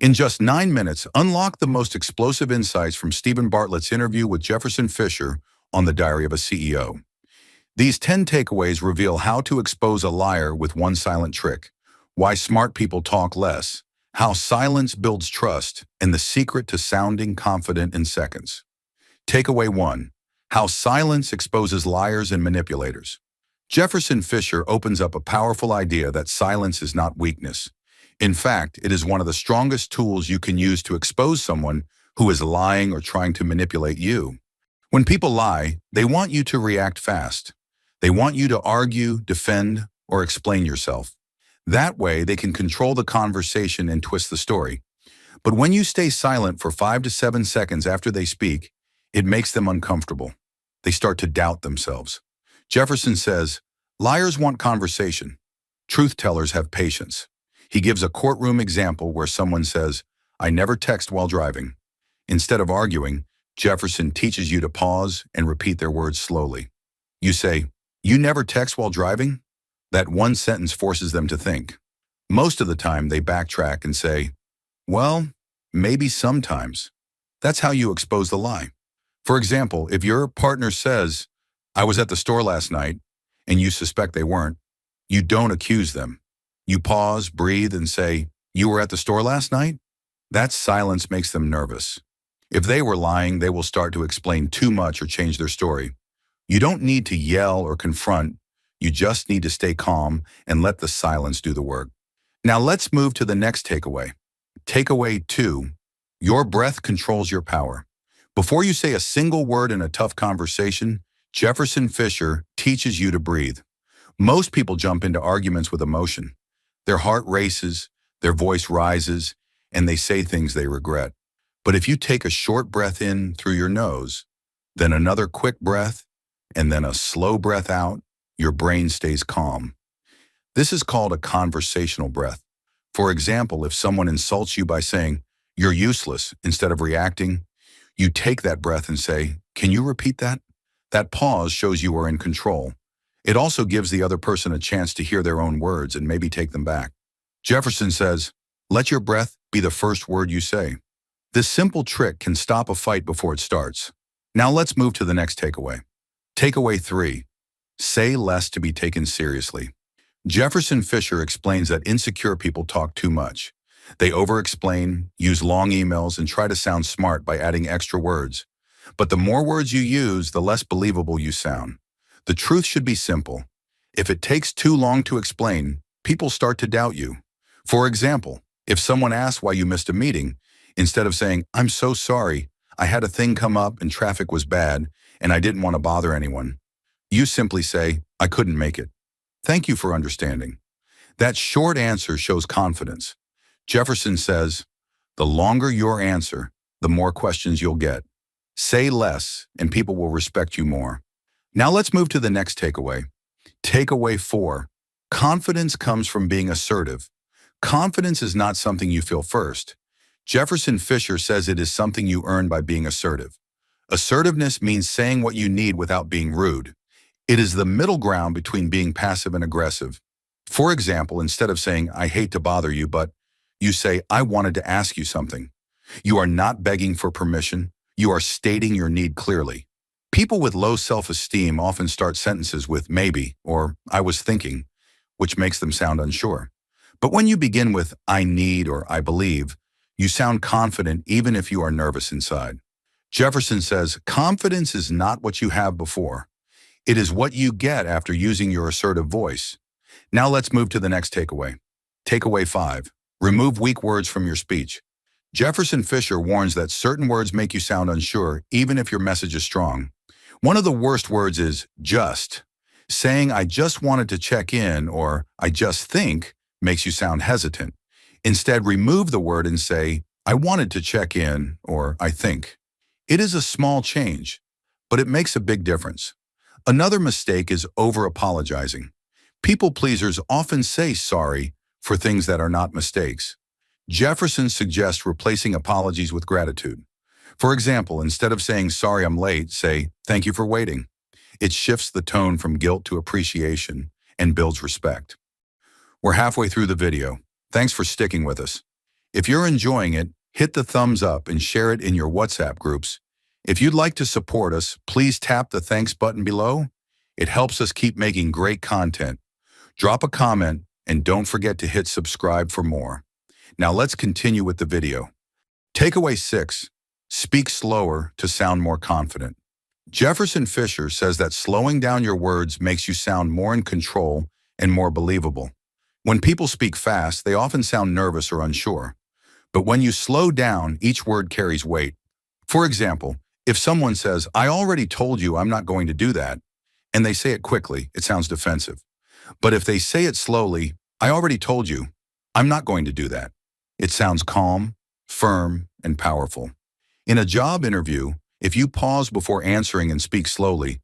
In just 9 minutes, unlock the most explosive insights from Steven Bartlett's interview with Jefferson Fisher on the Diary of a CEO. These 10 takeaways reveal how to expose a liar with one silent trick, why smart people talk less, how silence builds trust, and the secret to sounding confident in seconds. Takeaway 1. How silence exposes liars and manipulators. Jefferson Fisher opens up a powerful idea that silence is not weakness. In fact, it is one of the strongest tools you can use to expose someone who is lying or trying to manipulate you. When people lie, they want you to react fast. They want you to argue, defend, or explain yourself. That way, they can control the conversation and twist the story. But when you stay silent for 5 to 7 seconds after they speak, it makes them uncomfortable. They start to doubt themselves. Jefferson says, liars want conversation. Truth tellers have patience. He gives a courtroom example where someone says, I never text while driving. Instead of arguing, Jefferson teaches you to pause and repeat their words slowly. You say, you never text while driving? That one sentence forces them to think. Most of the time, they backtrack and say, well, maybe sometimes. That's how you expose the lie. For example, if your partner says, I was at the store last night, and you suspect they weren't, you don't accuse them. You pause, breathe, and say, you were at the store last night? That silence makes them nervous. If they were lying, they will start to explain too much or change their story. You don't need to yell or confront. You just need to stay calm and let the silence do the work. Now let's move to the next takeaway. Takeaway 2, your breath controls your power. Before you say a single word in a tough conversation, Jefferson Fisher teaches you to breathe. Most people jump into arguments with emotion. Their heart races, their voice rises, and they say things they regret. But if you take a short breath in through your nose, then another quick breath, and then a slow breath out, your brain stays calm. This is called a conversational breath. For example, if someone insults you by saying, you're useless, instead of reacting, you take that breath and say, can you repeat that? That pause shows you are in control. It also gives the other person a chance to hear their own words and maybe take them back. Jefferson says, let your breath be the first word you say. This simple trick can stop a fight before it starts. Now let's move to the next takeaway. Takeaway 3, say less to be taken seriously. Jefferson Fisher explains that insecure people talk too much. They over-explain, use long emails, and try to sound smart by adding extra words. But the more words you use, the less believable you sound. The truth should be simple. If it takes too long to explain, people start to doubt you. For example, if someone asks why you missed a meeting, instead of saying, I'm so sorry, I had a thing come up and traffic was bad, and I didn't want to bother anyone, you simply say, I couldn't make it. Thank you for understanding. That short answer shows confidence. Jefferson says, the longer your answer, the more questions you'll get. Say less, and people will respect you more. Now let's move to the next takeaway. Takeaway 4, confidence comes from being assertive. Confidence is not something you feel first. Jefferson Fisher says it is something you earn by being assertive. Assertiveness means saying what you need without being rude. It is the middle ground between being passive and aggressive. For example, instead of saying, I hate to bother you, but you say, I wanted to ask you something. You are not begging for permission. You are stating your need clearly. People with low self-esteem often start sentences with maybe or I was thinking, which makes them sound unsure. But when you begin with I need or I believe, you sound confident even if you are nervous inside. Jefferson says, confidence is not what you have before. It is what you get after using your assertive voice. Now let's move to the next takeaway. Takeaway 5, remove weak words from your speech. Jefferson Fisher warns that certain words make you sound unsure even if your message is strong. One of the worst words is just. Saying I just wanted to check in or I just think makes you sound hesitant. Instead, remove the word and say, I wanted to check in or I think. It is a small change, but it makes a big difference. Another mistake is over-apologizing. People pleasers often say sorry for things that are not mistakes. Jefferson suggests replacing apologies with gratitude. For example, instead of saying, sorry I'm late, say, thank you for waiting. It shifts the tone from guilt to appreciation and builds respect. We're halfway through the video. Thanks for sticking with us. If you're enjoying it, hit the thumbs up and share it in your WhatsApp groups. If you'd like to support us, please tap the thanks button below. It helps us keep making great content. Drop a comment and don't forget to hit subscribe for more. Now let's continue with the video. Takeaway 6. Speak slower to sound more confident. Jefferson Fisher says that slowing down your words makes you sound more in control and more believable. When people speak fast, they often sound nervous or unsure. But when you slow down, each word carries weight. For example, if someone says, "I already told you I'm not going to do that," and they say it quickly, it sounds defensive. But if they say it slowly, "I already told you I'm not going to do that," it sounds calm, firm, and powerful. In a job interview, if you pause before answering and speak slowly,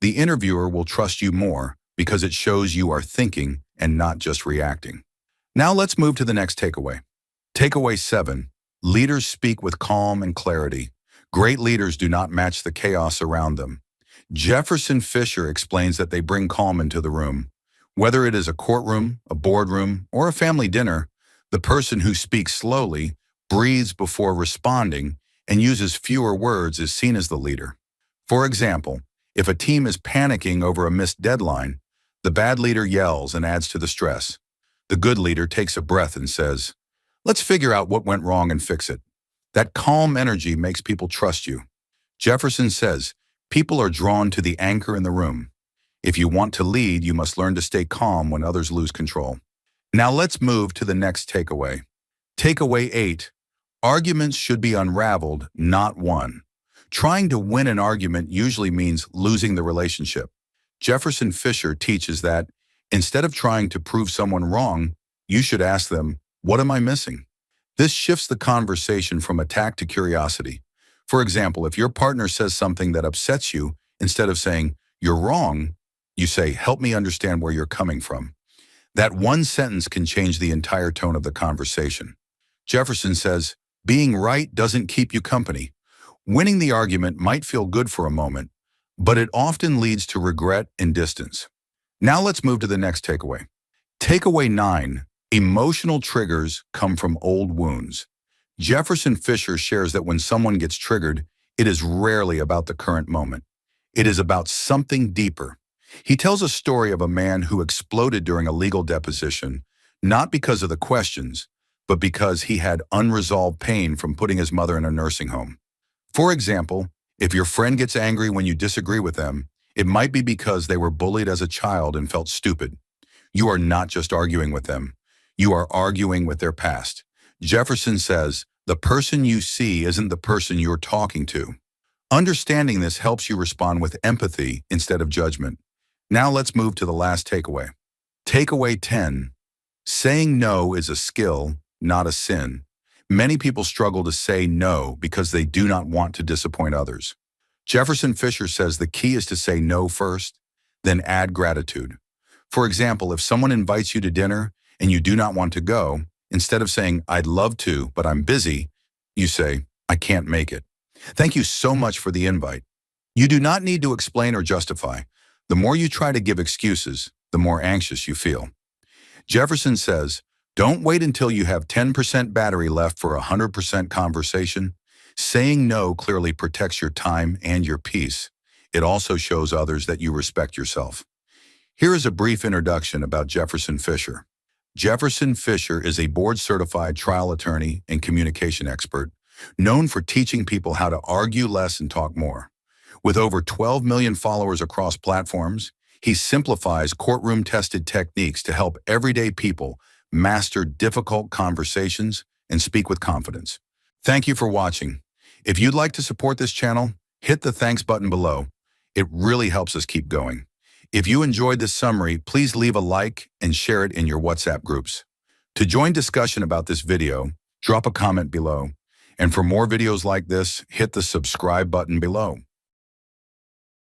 the interviewer will trust you more because it shows you are thinking and not just reacting. Now let's move to the next takeaway. Takeaway 7. Leaders speak with calm and clarity. Great leaders do not match the chaos around them. Jefferson Fisher explains that they bring calm into the room. Whether it is a courtroom, a boardroom, or a family dinner, the person who speaks slowly, breathes before responding, and uses fewer words is seen as the leader. For example, if a team is panicking over a missed deadline, the bad leader yells and adds to the stress. The good leader takes a breath and says, "Let's figure out what went wrong and fix it." That calm energy makes people trust you. Jefferson says, people are drawn to the anchor in the room. If you want to lead, you must learn to stay calm when others lose control. Now let's move to the next takeaway. Takeaway 8. Arguments should be unraveled, not won. Trying to win an argument usually means losing the relationship. Jefferson Fisher teaches that instead of trying to prove someone wrong, you should ask them, "What am I missing?" This shifts the conversation from attack to curiosity. For example, if your partner says something that upsets you, instead of saying, "You're wrong," you say, "Help me understand where you're coming from." That one sentence can change the entire tone of the conversation. Jefferson says, being right doesn't keep you company. Winning the argument might feel good for a moment, but it often leads to regret and distance. Now let's move to the next takeaway. Takeaway 9. Emotional triggers come from old wounds. Jefferson Fisher shares that when someone gets triggered, it is rarely about the current moment. It is about something deeper. He tells a story of a man who exploded during a legal deposition, not because of the questions, but because he had unresolved pain from putting his mother in a nursing home. For example, if your friend gets angry when you disagree with them, it might be because they were bullied as a child and felt stupid. You are not just arguing with them. You are arguing with their past. Jefferson says, the person you see isn't the person you're talking to. Understanding this helps you respond with empathy instead of judgment. Now let's move to the last takeaway. Takeaway 10. Saying no is a skill, not a sin. Many people struggle to say no because they do not want to disappoint others. Jefferson Fisher says the key is to say no first, then add gratitude. For example, if someone invites you to dinner and you do not want to go, instead of saying, "I'd love to, but I'm busy," you say, "I can't make it. Thank you so much for the invite." You do not need to explain or justify. The more you try to give excuses, the more anxious you feel. Jefferson says, don't wait until you have 10% battery left for 100% conversation. Saying no clearly protects your time and your peace. It also shows others that you respect yourself. Here is a brief introduction about Jefferson Fisher. Jefferson Fisher is a board-certified trial attorney and communication expert, known for teaching people how to argue less and talk more. With over 12 million followers across platforms, he simplifies courtroom-tested techniques to help everyday people master difficult conversations and speak with confidence. Thank you for watching. If you'd like to support this channel, hit the thanks button below. It really helps us keep going. If you enjoyed this summary, please leave a like and share it in your WhatsApp groups. To join discussion about this video, drop a comment below. And for more videos like this, hit the subscribe button below.